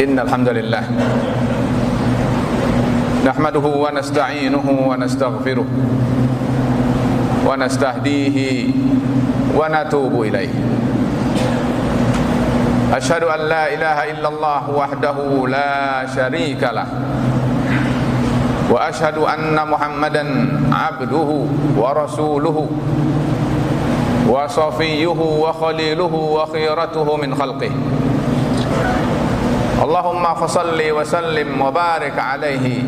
Innal hamdalillah nahmaduhu wa nasta'inuhu wa nastaghfiruh wa nastahdihi wa natubu ilaih. Asyhadu an la ilaha illallah wahdahu la syarika lah wa asyhadu anna Muhammadan abduhu wa rasuluhu wa safiyyuhu wa khaliluhu wa khiratuhu min khalqihi. Allahumma fasalli wa sallim wa barik alaihi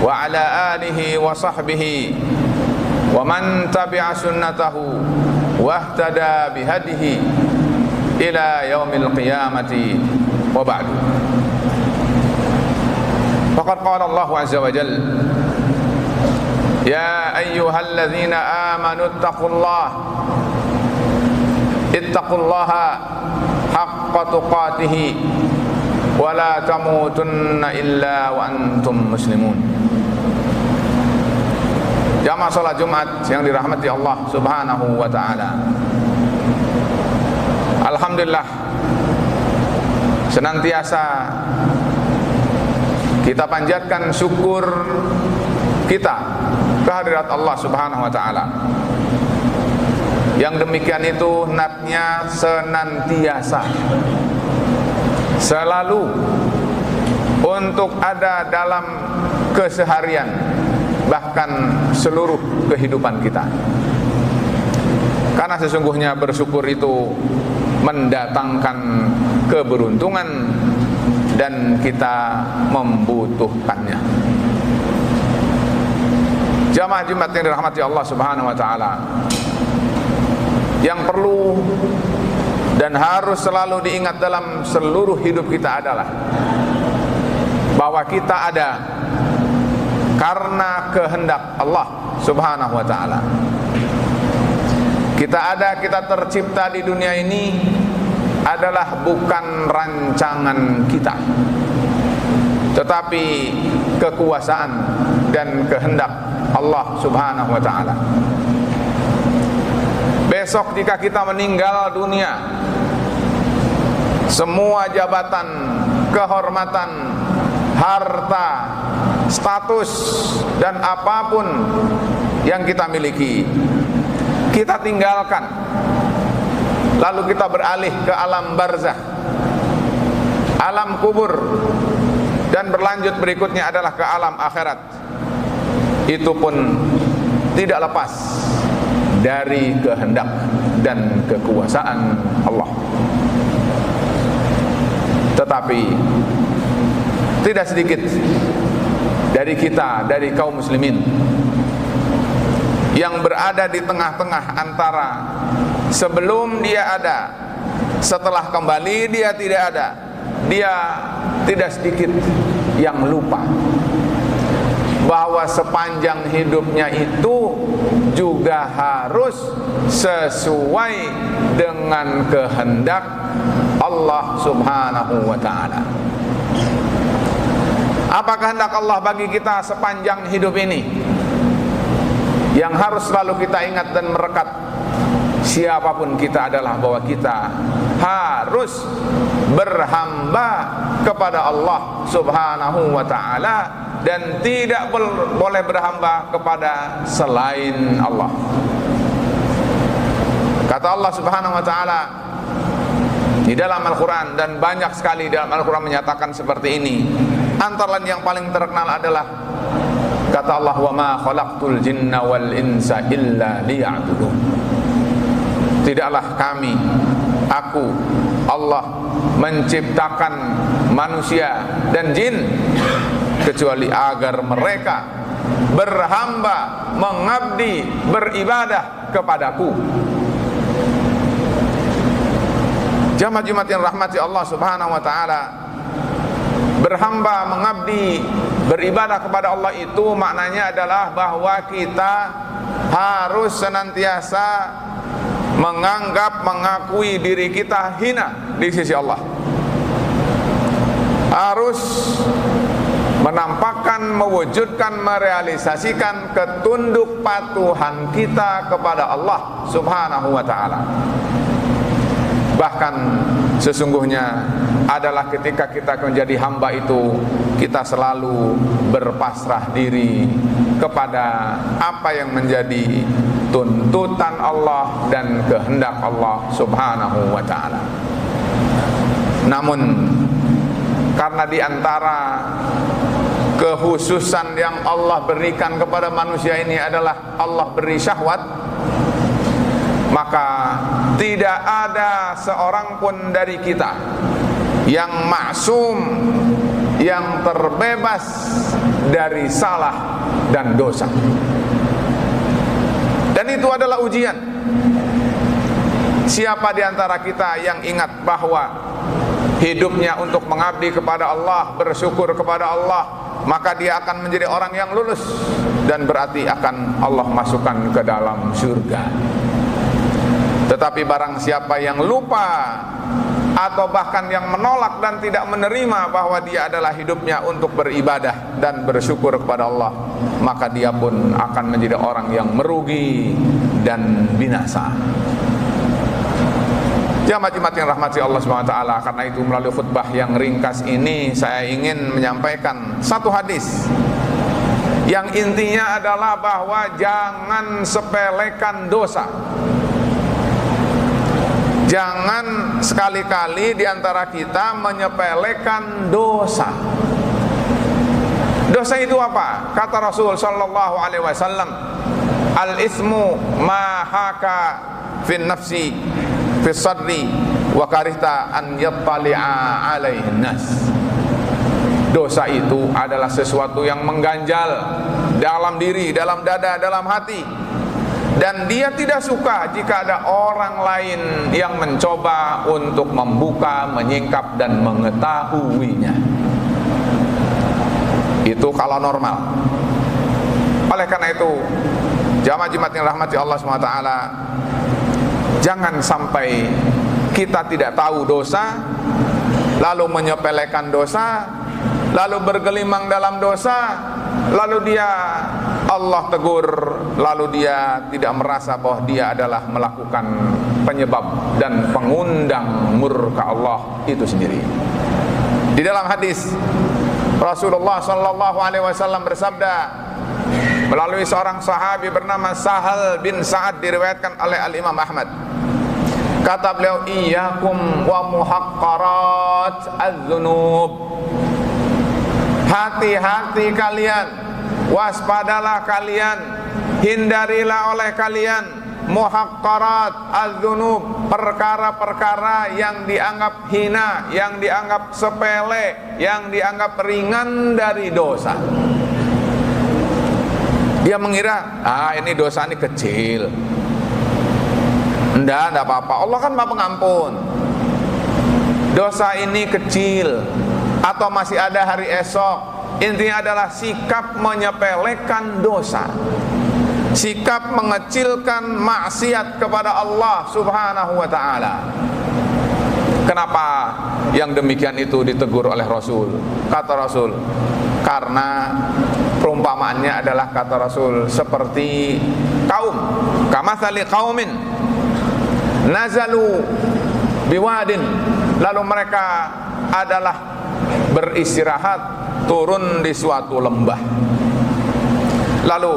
wa ala alihi wa sahbihi wa man tabi'a sunnatahu wa ihtada bihadihi ila yaumil qiyamati wa ba'du. Faqad qala Allah azza wa jalla ya ayyuhalladzina amanu ittaqullaha haqqa tuqatih wa la tamutunna illa wa antum muslimun. Jamaah salat Jumat yang dirahmati Allah Subhanahu wa taala. Alhamdulillah, senantiasa kita panjatkan syukur kita kehadirat Allah Subhanahu wa taala. Yang demikian itu hendaknya senantiasa selalu untuk ada dalam keseharian, bahkan seluruh kehidupan kita. Karena sesungguhnya bersyukur itu mendatangkan keberuntungan dan kita membutuhkannya. Jamaah Jumat yang dirahmati Allah Subhanahu wa taala, yang perlu dan harus selalu diingat dalam seluruh hidup kita adalah bahwa kita ada karena kehendak Allah Subhanahu wa taala. Kita ada, kita tercipta di dunia ini adalah bukan rancangan kita, tetapi kekuasaan dan kehendak Allah Subhanahu wa taala. Besok jika kita meninggal dunia, semua jabatan, kehormatan, harta, status, dan apapun yang kita miliki, kita tinggalkan. Lalu kita beralih ke alam barzah, alam kubur, dan berlanjut berikutnya adalah ke alam akhirat. Itu pun tidak lepas dari kehendak dan kekuasaan Allah. Tetapi tidak sedikit dari kita, dari kaum muslimin, yang berada di tengah-tengah antara sebelum dia ada, setelah kembali dia tidak ada. Dia tidak sedikit yang lupa bahwa sepanjang hidupnya itu juga harus sesuai dengan kehendak Allah Subhanahu wa ta'ala. Apa kehendak Allah bagi kita sepanjang hidup ini? Yang harus selalu kita ingat dan merekat, siapapun kita adalah bahwa kita harus berhamba kepada Allah Subhanahu wa ta'ala dan tidak boleh berhamba kepada selain Allah. Kata Allah Subhanahu wa ta'ala di dalam Al-Quran, dan banyak sekali dalam Al-Quran menyatakan seperti ini. Antara lain yang paling terkenal adalah kata Allah, wa ma khalaqtul jinna wal insa illa liya'budun. Tidaklah kami, aku, Allah, menciptakan manusia dan jin kecuali agar mereka berhamba, mengabdi, beribadah kepadaku. Jamaah Jumat yang rahmati Allah Subhanahu wa taala, berhamba, mengabdi, beribadah kepada Allah itu maknanya adalah bahwa kita harus senantiasa menganggap, mengakui diri kita hina di sisi Allah. Harus menampakkan, mewujudkan, merealisasikan ketunduk patuhan kita kepada Allah Subhanahu wa ta'ala. Bahkan sesungguhnya adalah ketika kita menjadi hamba itu, kita selalu berpasrah diri kepada apa yang menjadi tuntutan Allah dan kehendak Allah subhanahu wa ta'ala. Namun karena di antara kekhususan yang Allah berikan kepada manusia ini adalah Allah beri syahwat, maka tidak ada seorang pun dari kita yang maksum, yang terbebas dari salah dan dosa. Dan itu adalah ujian. Siapa di antara kita yang ingat bahwa hidupnya untuk mengabdi kepada Allah, bersyukur kepada Allah, maka dia akan menjadi orang yang lulus dan berarti akan Allah masukkan ke dalam surga. Tetapi barang siapa yang lupa atau bahkan yang menolak dan tidak menerima bahwa dia adalah hidupnya untuk beribadah dan bersyukur kepada Allah, maka dia pun akan menjadi orang yang merugi dan binasa. Jamaah-jamaah yang rahmati Allah SWT, karena itu melalui khutbah yang ringkas ini saya ingin menyampaikan satu hadis yang intinya adalah bahwa jangan sepelekan dosa. Jangan sekali-kali di antara kita menyepelekan dosa. Dosa itu apa? Kata Rasul sallallahu alaihi wasallam, al-ismu ma haka fin nafsi fi sadri wa karihta an yattali'a alaihi nas. Dosa itu adalah sesuatu yang mengganjal dalam diri, dalam dada, dalam hati. Dan dia tidak suka jika ada orang lain yang mencoba untuk membuka, menyingkap dan mengetahuinya. Itu kalau normal. Oleh karena itu, jamaah-jamaah yang rahmati Allah SWT, jangan sampai kita tidak tahu dosa, lalu menyepelekan dosa, lalu bergelimang dalam dosa, lalu dia Allah tegur, lalu dia tidak merasa bahwa dia adalah melakukan penyebab dan pengundang murka Allah itu sendiri. Di dalam hadis Rasulullah sallallahu alaihi wasallam bersabda melalui seorang sahabi bernama Sahal bin Sa'ad, diriwayatkan oleh Al-Imam Ahmad. Kata beliau, iyyakum wa muhaqqarat az-dzunub. Hati-hati kalian, waspadalah kalian, hindarilah oleh kalian muhaqqarat az-dzunub, perkara-perkara yang dianggap hina, yang dianggap sepele, yang dianggap ringan dari dosa. Dia mengira, ini dosa ini kecil, enggak apa-apa, Allah kan Maha Pengampun. Dosa ini kecil, atau masih ada hari esok. Intinya adalah sikap menyepelekan dosa, sikap mengecilkan maksiat kepada Allah subhanahu wa ta'ala. Kenapa yang demikian itu ditegur oleh Rasul? Kata Rasul, karena perumpamaannya adalah, kata Rasul, seperti kaum, kamatsali qaumin nazalu biwadin, lalu mereka adalah beristirahat turun di suatu lembah. Lalu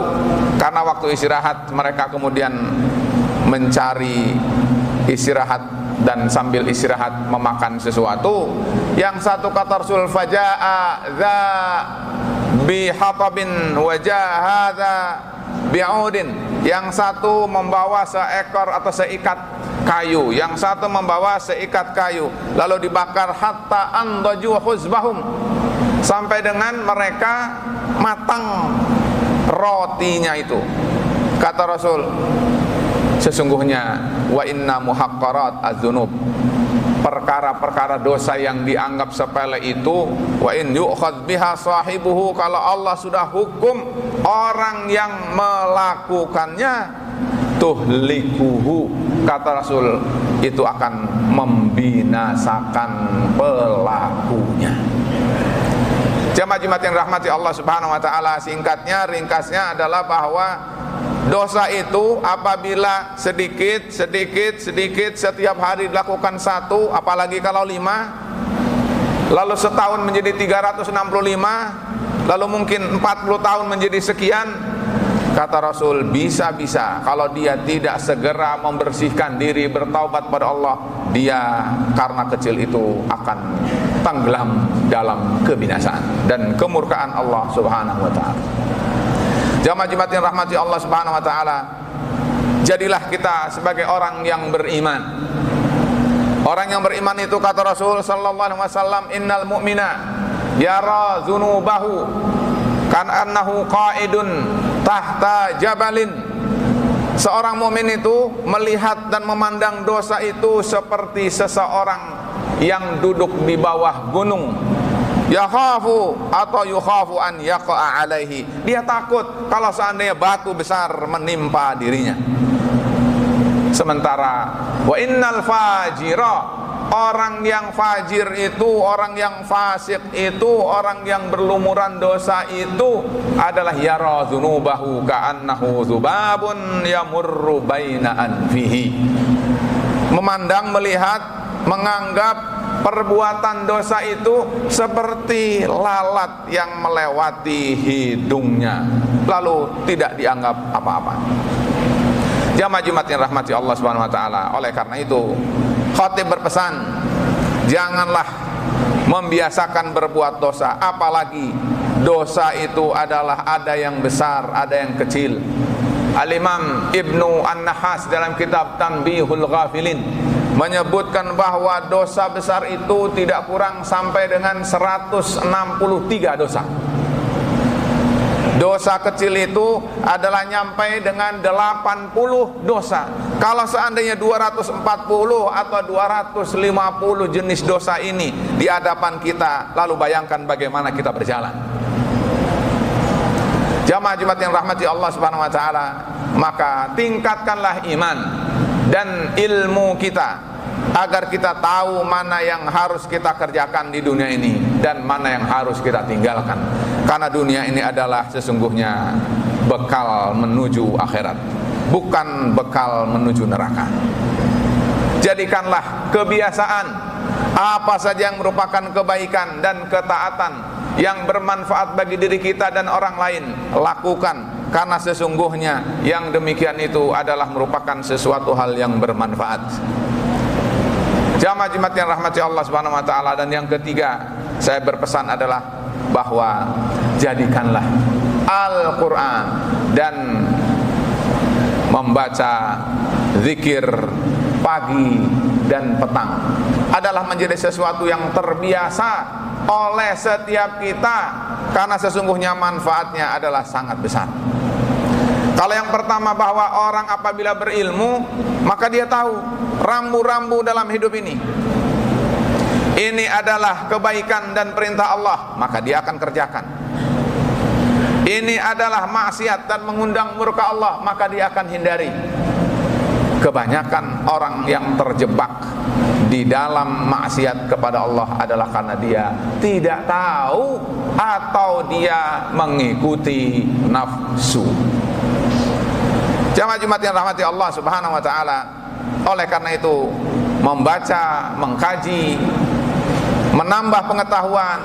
karena waktu istirahat mereka kemudian mencari istirahat, dan sambil istirahat memakan sesuatu. Yang satu, kata Rasul, faja'a dza bihatabin wa jahadza bi'udin. Yang satu membawa seekor atau seikat kayu, yang satu membawa seikat kayu, lalu dibakar hatta andaju khuzbahum, sampai dengan mereka matang rotinya itu. Kata Rasul, sesungguhnya wa inna muhaqqarat az-dzunub, perkara-perkara dosa yang dianggap sepele itu, wa in yu'khadz biha sahibuhu, kalau Allah sudah hukum orang yang melakukannya, tuhlikuhu, kata Rasul, itu akan membinasakan pelakunya. Jamaah-jamaah yang rahmati Allah subhanahu wa ta'ala, singkatnya, ringkasnya adalah bahwa dosa itu apabila sedikit setiap hari dilakukan satu, apalagi kalau 5, lalu setahun menjadi 365, lalu mungkin 40 tahun menjadi sekian. Kata Rasul, bisa-bisa kalau dia tidak segera membersihkan diri, bertaubat pada Allah, dia karena kecil itu akan tenggelam dalam kebinasaan dan kemurkaan Allah Subhanahu wa taala. Jamaah Jumat yang rahmati Allah Subhanahu wa taala, jadilah kita sebagai orang yang beriman. Orang yang beriman itu, kata Rasul sallallahu alaihi wasallam, innal mu'mina yara dzunubahu kan'annahu qa'idun tahta jabalin. Seorang mukmin itu melihat dan memandang dosa itu seperti seseorang yang duduk di bawah gunung. Yakhafu atau yukhafu an yaqa'a alaihi. Dia takut kalau seandainya batu besar menimpa dirinya. Sementara wa innal fajira, orang yang fajir itu, orang yang fasik itu, orang yang berlumuran dosa itu adalah yara dzunubahu ka'annahu dzubabun yamurru baina anfihi. Memandang, melihat, menganggap perbuatan dosa itu seperti lalat yang melewati hidungnya, lalu tidak dianggap apa-apa. Jamaah Jumat yang rahmati Allah Subhanahu wa taala, oleh karena itu khatib berpesan, janganlah membiasakan berbuat dosa, apalagi dosa itu adalah ada yang besar, ada yang kecil. Al-Imam Ibnu An-Nahas dalam kitab Tanbihul Ghafilin menyebutkan bahwa dosa besar itu tidak kurang sampai dengan 163 dosa. Dosa kecil itu adalah nyampai dengan 80 dosa. Kalau seandainya 240 atau 250 jenis dosa ini di hadapan kita, lalu bayangkan bagaimana kita berjalan. Jamaah Jumat yang rahmati Allah Subhanahu wa taala, maka tingkatkanlah iman dan ilmu kita agar kita tahu mana yang harus kita kerjakan di dunia ini dan mana yang harus kita tinggalkan. Karena dunia ini adalah sesungguhnya bekal menuju akhirat, bukan bekal menuju neraka. Jadikanlah kebiasaan apa saja yang merupakan kebaikan dan ketaatan yang bermanfaat bagi diri kita dan orang lain, lakukan, karena sesungguhnya yang demikian itu adalah merupakan sesuatu hal yang bermanfaat. Jamaah Jumat yang rahmati Allah Subhanahu wa taala, dan yang ketiga saya berpesan adalah bahwa jadikanlah Al-Quran dan membaca zikir pagi dan petang adalah menjadi sesuatu yang terbiasa oleh setiap kita, karena sesungguhnya manfaatnya adalah sangat besar. Kalau yang pertama, bahwa orang apabila berilmu maka dia tahu rambu-rambu dalam hidup ini adalah kebaikan dan perintah Allah, maka dia akan kerjakan. Ini adalah maksiat dan mengundang murka Allah, maka dia akan hindari. Kebanyakan orang yang terjebak di dalam maksiat kepada Allah adalah karena dia tidak tahu atau dia mengikuti nafsu. Jamaah Jumat yang rahmati Allah Subhanahu wa taala, oleh karena itu membaca, mengkaji, menambah pengetahuan,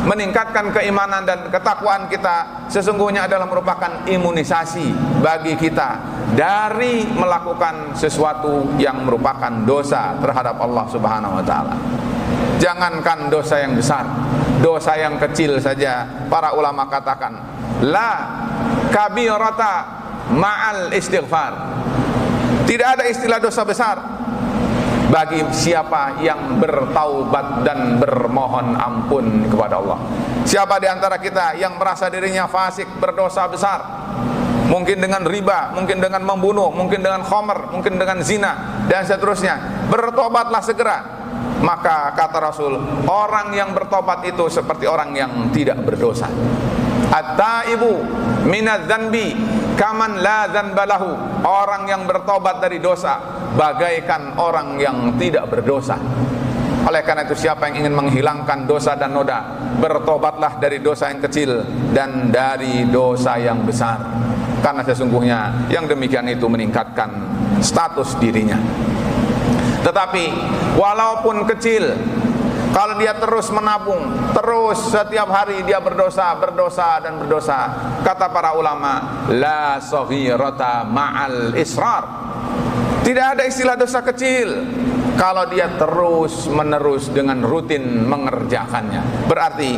meningkatkan keimanan dan ketakwaan kita sesungguhnya adalah merupakan imunisasi bagi kita dari melakukan sesuatu yang merupakan dosa terhadap Allah Subhanahu wa taala. Jangankan dosa yang besar, dosa yang kecil saja para ulama katakan la kabirata ma'al istighfar. Tidak ada istilah dosa besar bagi siapa yang bertaubat dan bermohon ampun kepada Allah. Siapa di antara kita yang merasa dirinya fasik, berdosa besar, mungkin dengan riba, mungkin dengan membunuh, mungkin dengan khamr, mungkin dengan zina dan seterusnya, bertobatlah segera. Maka kata Rasul, orang yang bertobat itu seperti orang yang tidak berdosa. At-taibu minadz-dzanbi kaman la dzanba lahu. Orang yang bertobat dari dosa bagaikan orang yang tidak berdosa. Oleh karena itu, siapa yang ingin menghilangkan dosa dan noda, bertobatlah dari dosa yang kecil dan dari dosa yang besar. karena sesungguhnya yang demikian itu meningkatkan status dirinya. Tetapi walaupun kecil, kalau dia terus menabung, terus setiap hari dia berdosa dan berdosa, kata para ulama, la saghirata ma'al israr. Tidak ada istilah dosa kecil kalau dia terus menerus dengan rutin mengerjakannya. Berarti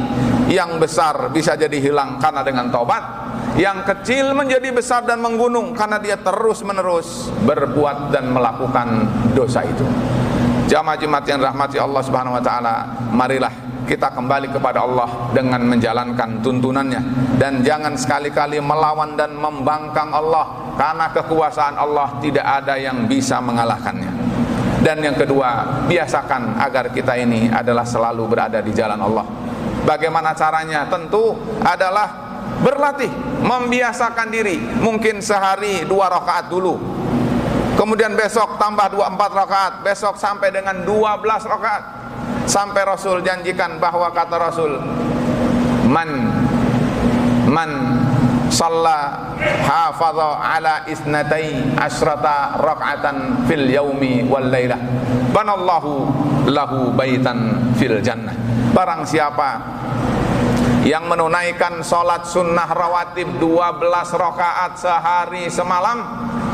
yang besar bisa jadi hilang karena dengan taubat, yang kecil menjadi besar dan menggunung karena dia terus menerus berbuat dan melakukan dosa itu. Jamaah Jumat yang rahmati Allah Subhanahu wa taala, marilah kita kembali kepada Allah dengan menjalankan tuntunannya, dan jangan sekali-kali melawan dan membangkang Allah, karena kekuasaan Allah tidak ada yang bisa mengalahkannya. Dan yang kedua, biasakan agar kita ini adalah selalu berada di jalan Allah. Bagaimana caranya? Tentu adalah berlatih, membiasakan diri. Mungkin sehari 2 rakaat dulu, kemudian besok tambah 4 rakaat, besok sampai dengan 12 rakaat, sampai Rasul janjikan bahwa kata Rasul, man shalla hafadha ala isnatai asyrata raka'atan fil yaumi wal lailah banallahu lahu baitan fil jannah. Barang siapa yang menunaikan sholat sunnah rawatib 12 rakaat sehari semalam,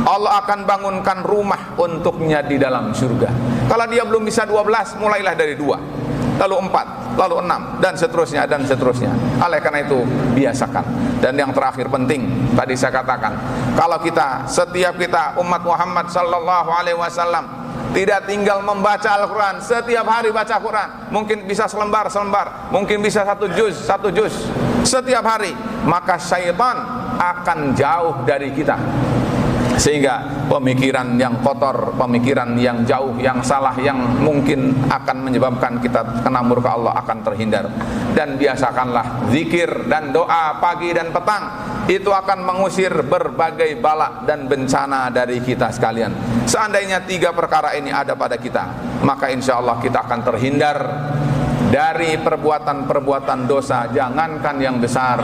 Allah akan bangunkan rumah untuknya di dalam surga. Kalau dia belum bisa 12, mulailah dari 2, lalu 4, lalu 6, dan seterusnya dan seterusnya. Oleh karena itu, biasakan. Dan yang terakhir penting, tadi saya katakan, kalau setiap kita umat Muhammad sallallahu alaihi wasallam tidak tinggal membaca Al-Quran, setiap hari baca Quran, mungkin bisa selembar, mungkin bisa 1 juz setiap hari, maka syaitan akan jauh dari kita, sehingga pemikiran yang kotor, pemikiran yang jauh, yang salah, yang mungkin akan menyebabkan kita kena murka Allah akan terhindar. Dan biasakanlah zikir dan doa pagi dan petang, itu akan mengusir berbagai bala dan bencana dari kita sekalian. Seandainya 3 perkara ini ada pada kita, maka insya Allah kita akan terhindar dari perbuatan-perbuatan dosa. Jangankan yang besar,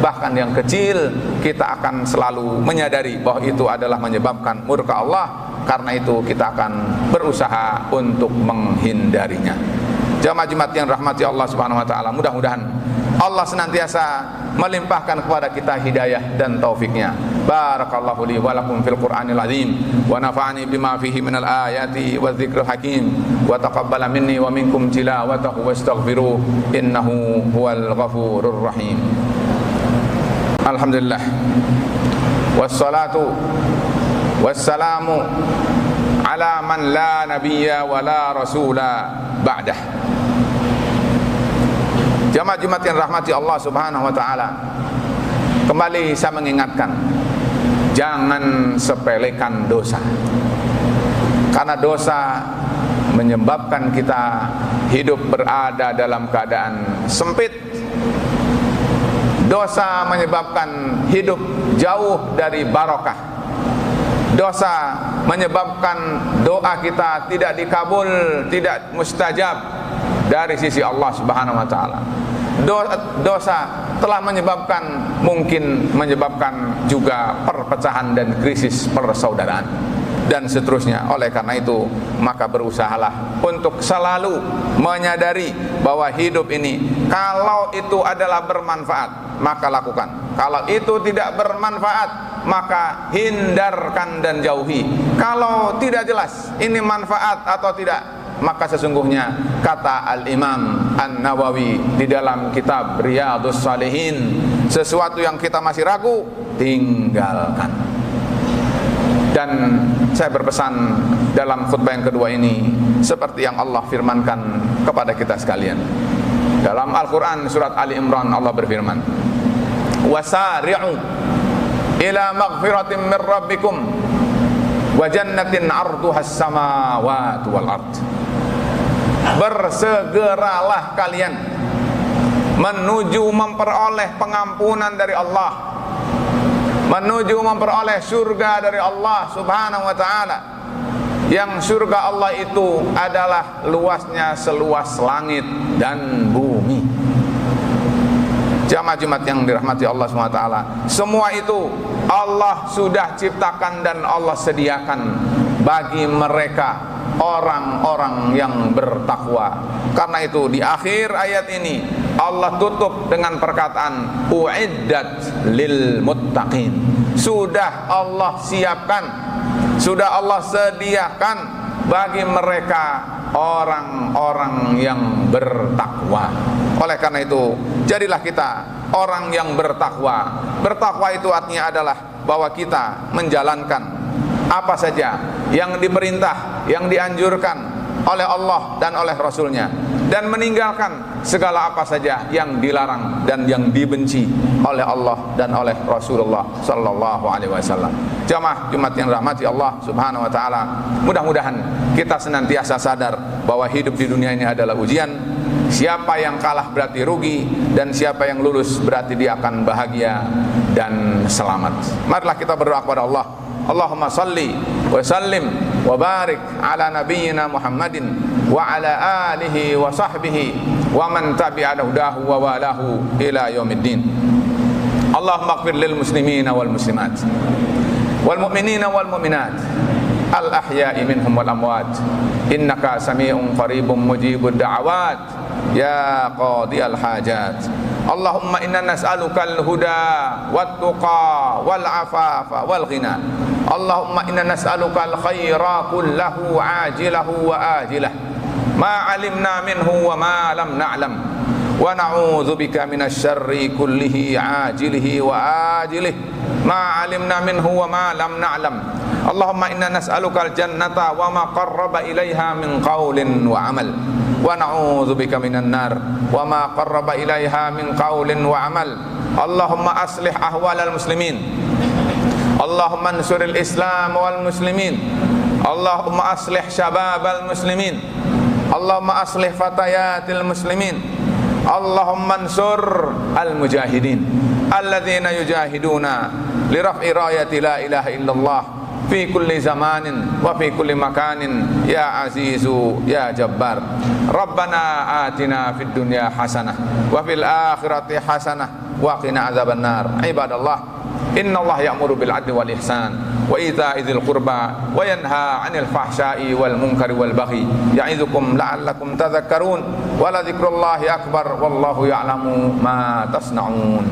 bahkan yang kecil, kita akan selalu menyadari bahwa itu adalah menyebabkan murka Allah. Karena itu kita akan berusaha untuk menghindarinya. Jamaah Jumat yang rahmati Allah Subhanahu wa taala, mudah-mudahan Allah senantiasa melimpahkan kepada kita hidayah dan taufiknya. Barakallahu li wa lakum fil Qur'anil azim, wa nafa'ani bima fihi minal ayati wa dzikril hakim, wa taqabbala minni wa minkum tilawatahu wastaghfiruh innahu huwal ghafurur rahim. Alhamdulillah, wassalatu wassalamu ala man la nabiyya wa la rasula ba'dah. Jamaah Jumat yang rahmati Allah Subhanahu wa taala, kembali saya mengingatkan, jangan sepelekan dosa. Karena dosa menyebabkan kita hidup berada dalam keadaan sempit. Dosa menyebabkan hidup jauh dari barokah. Dosa menyebabkan doa kita tidak dikabul, tidak mustajab dari sisi Allah Subhanahu wa taala. Dosa telah mungkin menyebabkan juga perpecahan dan krisis persaudaraan dan seterusnya. Oleh karena itu, maka berusahalah untuk selalu menyadari bahwa hidup ini, kalau itu adalah bermanfaat, maka lakukan. Kalau itu tidak bermanfaat, maka hindarkan dan jauhi. Kalau tidak jelas ini manfaat atau tidak, maka sesungguhnya kata Al-Imam An-Nawawi di dalam kitab Riyadhus Shalihin, sesuatu yang kita masih ragu, tinggalkan. Dan saya berpesan dalam khutbah yang kedua ini, seperti yang Allah firmankan kepada kita sekalian. Dalam Al-Quran surat Ali Imran, Allah berfirman, wasari'u ila maghfiratin min rabbikum wa jannatin arduhas samawati wal ard. Bersegeralah kalian menuju memperoleh pengampunan dari Allah, menuju memperoleh surga dari Allah Subhanahu wa ta'ala, yang surga Allah itu adalah luasnya seluas langit dan bumi. Jamaah Jumat yang dirahmati Allah SWT, semua itu Allah sudah ciptakan dan Allah sediakan bagi mereka orang-orang yang bertakwa. Karena itu di akhir ayat ini Allah tutup dengan perkataan uiddat lil muttaqin. Sudah Allah siapkan, sudah Allah sediakan bagi mereka orang-orang yang bertakwa. Oleh karena itu, jadilah kita orang yang bertakwa. Bertakwa itu artinya adalah bahwa kita menjalankan apa saja yang diperintah, yang dianjurkan oleh Allah dan oleh Rasulnya, dan meninggalkan segala apa saja yang dilarang dan yang dibenci oleh Allah dan oleh Rasulullah sallallahu alaihi wasallam. Jamaah Jumat yang rahmati Allah subhanahu wa ta'ala, mudah-mudahan kita senantiasa sadar bahwa hidup di dunia ini adalah ujian. Siapa yang kalah berarti rugi, dan siapa yang lulus berarti dia akan bahagia dan selamat. Marilah kita berdoa kepada Allah. Allahumma salli wa sallim wa barik ala nabiyyina Muhammadin wa ala alihi wa sahbihi wa man tabi'a hudahu wa walahu ila yaumiddin. Allahumma ighfir lil muslimina wal muslimat wal mu'minina wal mu'minat al ahya'i minhum wal amwat innaka sami'un qaribun mujibud da'awat ya qadiyal hajat. Allahumma inna nas'alukal huda wat tuqa wal afafa wal ghina. Allahumma inna nas'alukal khaira kullahu ajilahu wa ajilah ma 'alimna minhu wa ma lam na'lam wa na'udzubika minasy syarri kullihi ajilihi wa ajilih ma 'alimna minhu wa ma lam na'lam. Allahumma inna nas'alukal jannata wa ma qarraba ilaiha min qaulin wa amal wa na'udzubika minan nar wa ma qarraba ilaiha min qaulin wa amal. Allahumma aslih ahwalal muslimin, Allahumma ansuril islam wal muslimin, Allahumma aslih syababal muslimin, Allahumma aslih fatayatil muslimin, Allahumma ansur al mujahidin alladzina yujahiduna li raf'i rayati la ilaha illallah fi kulli zamanin wa fi kulli makanin ya azizu ya jabbar. Rabbana atina fid dunya hasanah wa fil akhirati hasanah wa qina adzaban nar. Ibadallah, innallaha ya'muru bil 'adli wal ihsan wa ita'i dzil qurba wa yanha 'anil fahsya'i wal munkari wal baghi ya'idzukum la'allakum tadhakkarun wa la dzikrullahi akbar wallahu ya'lamu ma tasna'un.